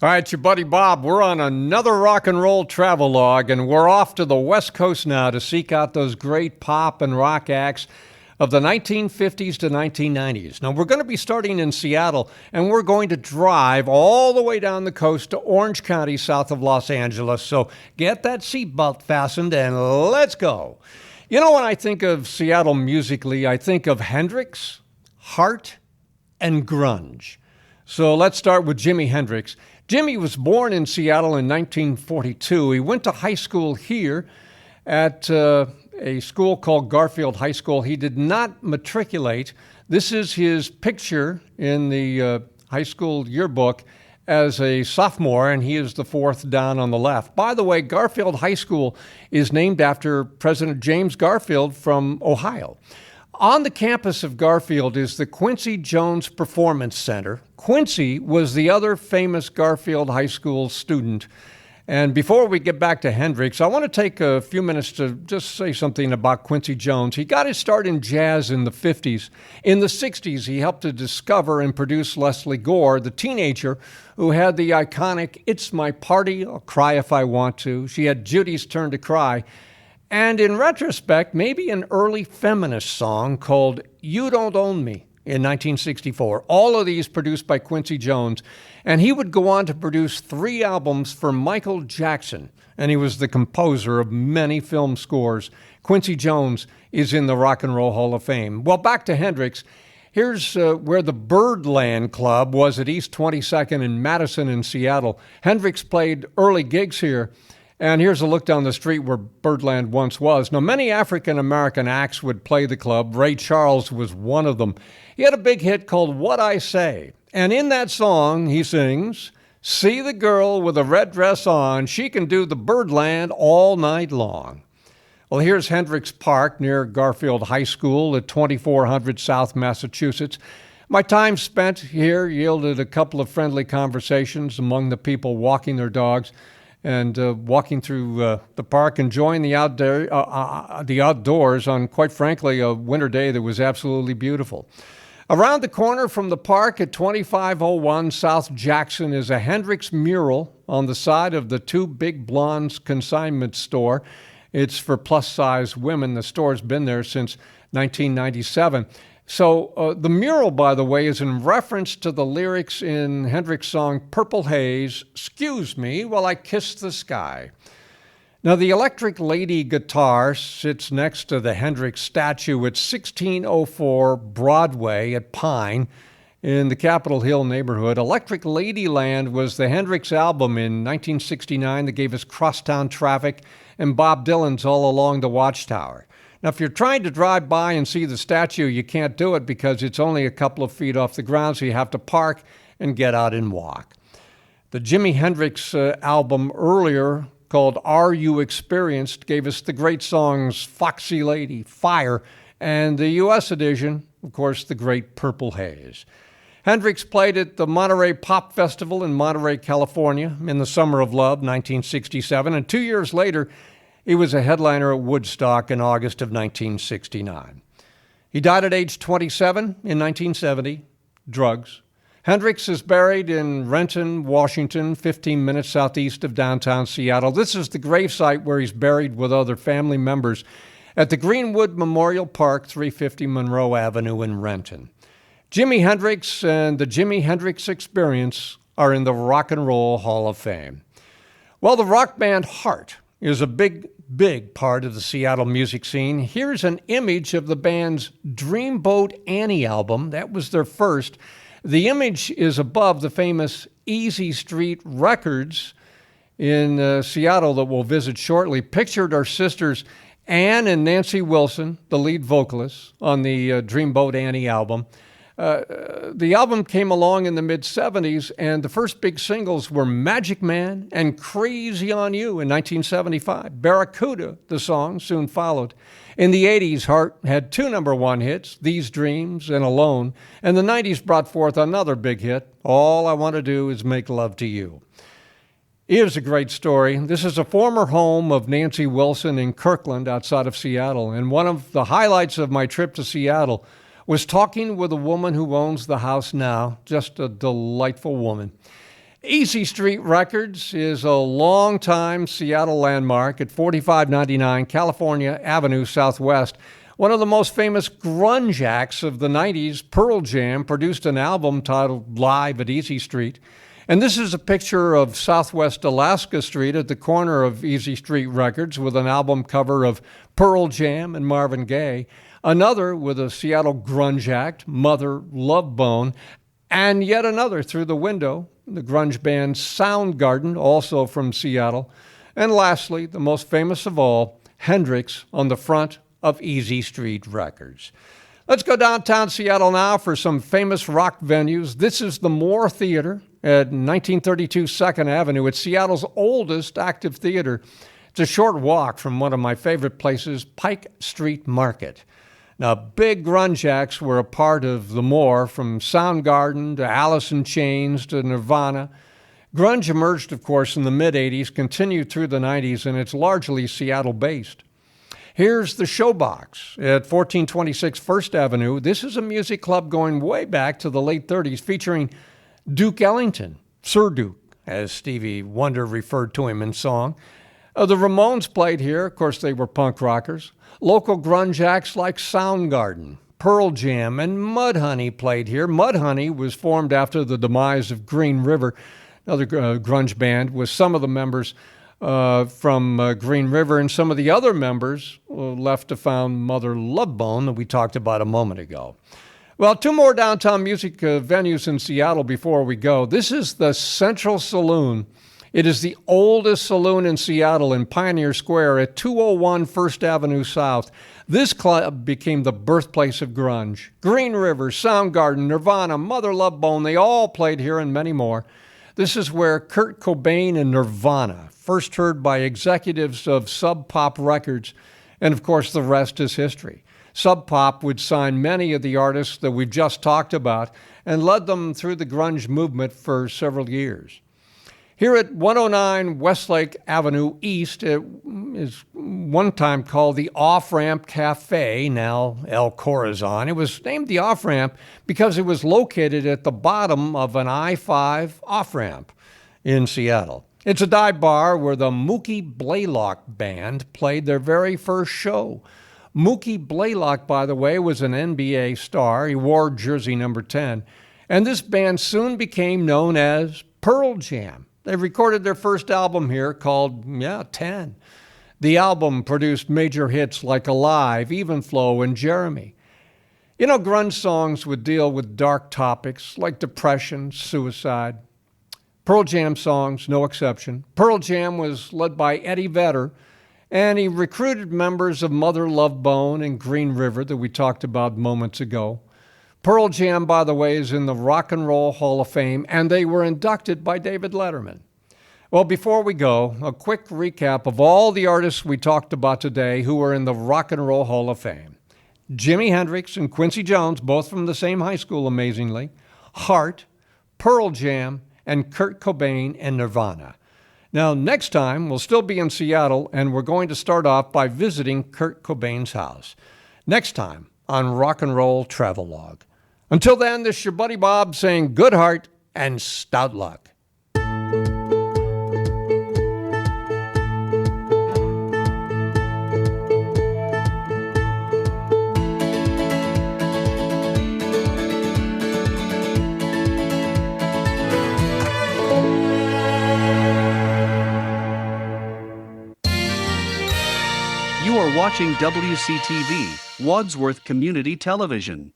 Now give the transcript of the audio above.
All right, it's your buddy Bob. We're on another rock and roll travelogue, and we're off to the West Coast now to seek out those great pop and rock acts of the 1950s to 1990s. Now, we're going to be starting in Seattle, and we're going to drive all the way down the coast to Orange County, south of Los Angeles. So get that seatbelt fastened, and let's go. You know, when I think of Seattle musically, I think of Hendrix, Heart, and grunge. So let's start with Jimi Hendrix. Jimmy was born in Seattle in 1942. He went to high school here at a school called Garfield High School. He did not matriculate. This is his picture in the high school yearbook as a sophomore, and he is the fourth down on the left. By the way, Garfield High School is named after President James Garfield from Ohio. On the campus of Garfield is the Quincy Jones Performance Center. Quincy was the other famous Garfield High School student. And before we get back to Hendrix, I want to take a few minutes to just say something about Quincy Jones. He got his start in jazz in the 50s. In the 60s, he helped to discover and produce Leslie Gore, the teenager who had the iconic "It's My Party, I'll Cry If I Want To." She had Judy's Turn to Cry. And in retrospect, maybe an early feminist song called "You Don't Own Me" in 1964. All of these produced by Quincy Jones. And he would go on to produce 3 albums for Michael Jackson. And he was the composer of many film scores. Quincy Jones is in the Rock and Roll Hall of Fame. Well, back to Hendrix. Here's where the Birdland Club was at East 22nd in Madison in Seattle. Hendrix played early gigs here. And here's a look down the street where Birdland once was. Now, many African-American acts would play the club. Ray Charles was one of them. He had a big hit called "What I Say." And in that song, he sings, "See the girl with a red dress on. She can do the Birdland all night long." Well, here's Hendrix Park near Garfield High School at 2400 South Massachusetts. My time spent here yielded a couple of friendly conversations among the people walking their dogs and walking through the park, enjoying the outdoors on, quite frankly, a winter day that was absolutely beautiful. Around the corner from the park at 2501 South Jackson is a Hendrix mural on the side of the Two Big Blondes consignment store. It's for plus-size women. The store's been there since 1997. So the mural, by the way, is in reference to the lyrics in Hendrix's song "Purple Haze," "Excuse me while I kiss the sky." Now, the Electric Lady guitar sits next to the Hendrix statue at 1604 Broadway at Pine in the Capitol Hill neighborhood. Electric Ladyland was the Hendrix album in 1969 that gave us Crosstown Traffic and Bob Dylan's All Along the Watchtower. Now, if you're trying to drive by and see the statue, you can't do it because it's only a couple of feet off the ground, so you have to park and get out and walk. The Jimi Hendrix album earlier, called "Are You Experienced," gave us the great songs "Foxy Lady," "Fire," and the U.S. edition, of course, the great "Purple Haze." Hendrix played at the Monterey Pop Festival in Monterey, California in the Summer of Love, 1967, and 2 years later, he was a headliner at Woodstock in August of 1969. He died at age 27 in 1970, drugs. Hendrix is buried in Renton, Washington, 15 minutes southeast of downtown Seattle. This is the gravesite where he's buried with other family members at the Greenwood Memorial Park, 350 Monroe Avenue in Renton. Jimi Hendrix and the Jimi Hendrix Experience are in the Rock and Roll Hall of Fame. Well, the rock band Heart is a big part of the Seattle music scene. Here's an image of the band's Dreamboat Annie album. That was their first. The image is above the famous Easy Street Records in Seattle that we'll visit shortly. Pictured are sisters Ann and Nancy Wilson, the lead vocalists on the Dreamboat Annie album. The album came along in the mid-'70s, and the first big singles were "Magic Man" and "Crazy on You" in 1975. "Barracuda," the song, soon followed. In the 80s, Heart had 2 number-1 hits, "These Dreams" and "Alone," and the 90s brought forth another big hit, "All I Want to Do Is Make Love to You." Here's a great story. This is a former home of Nancy Wilson in Kirkland outside of Seattle, and one of the highlights of my trip to Seattle was talking with a woman who owns the house now, just a delightful woman. Easy Street Records is a longtime Seattle landmark at 4599 California Avenue Southwest. One of the most famous grunge acts of the 90s, Pearl Jam, produced an album titled Live at Easy Street. And this is a picture of Southwest Alaska Street at the corner of Easy Street Records with an album cover of Pearl Jam and Marvin Gaye. Another with a Seattle grunge act, Mother Love Bone. And yet another through the window, the grunge band Soundgarden, also from Seattle. And lastly, the most famous of all, Hendrix on the front of Easy Street Records. Let's go downtown Seattle now for some famous rock venues. This is the Moore Theater at 1932 2nd Avenue. It's Seattle's oldest active theater. It's a short walk from one of my favorite places, Pike Street Market. Now, big grunge acts were a part of the Moore, from Soundgarden to Alice in Chains to Nirvana. Grunge emerged, of course, in the mid-'80s, continued through the '90s, and it's largely Seattle-based. Here's the Showbox at 1426 1st Avenue. This is a music club going way back to the late '30s, featuring Duke Ellington, Sir Duke, as Stevie Wonder referred to him in song. The Ramones played here. Of course, they were punk rockers. Local grunge acts like Soundgarden, Pearl Jam, and Mudhoney played here. Mudhoney was formed after the demise of Green River, another grunge band, with some of the members from Green River, and some of the other members left to found Mother Love Bone that we talked about a moment ago. Well, two more downtown music venues in Seattle before we go. This is the Central Saloon. It is the oldest saloon in Seattle in Pioneer Square at 201 1st Avenue South. This club became the birthplace of grunge. Green River, Soundgarden, Nirvana, Mother Love Bone, they all played here and many more. This is where Kurt Cobain and Nirvana, first heard by executives of Sub Pop Records, and of course the rest is history. Sub Pop would sign many of the artists that we've just talked about and led them through the grunge movement for several years. Here at 109 Westlake Avenue East, it is one time called the Off-Ramp Cafe, now El Corazon. It was named the Off-Ramp because it was located at the bottom of an I-5 off-ramp in Seattle. It's a dive bar where the Mookie Blaylock Band played their very first show. Mookie Blaylock, by the way, was an NBA star. He wore jersey number 10. And this band soon became known as Pearl Jam. They recorded their first album here called, 10. The album produced major hits like Alive, Even Flow, and Jeremy. You know, grunge songs would deal with dark topics like depression, suicide. Pearl Jam songs, no exception. Pearl Jam was led by Eddie Vedder, and he recruited members of Mother Love Bone and Green River that we talked about moments ago. Pearl Jam, by the way, is in the Rock and Roll Hall of Fame, and they were inducted by David Letterman. Well, before we go, a quick recap of all the artists we talked about today who are in the Rock and Roll Hall of Fame. Jimi Hendrix and Quincy Jones, both from the same high school, amazingly. Heart, Pearl Jam, and Kurt Cobain and Nirvana. Now, next time, we'll still be in Seattle, and we're going to start off by visiting Kurt Cobain's house. Next time on Rock and Roll Travelogue. Until then, this is your buddy Bob saying good heart and stout luck. You are watching WCTV, Wadsworth Community Television.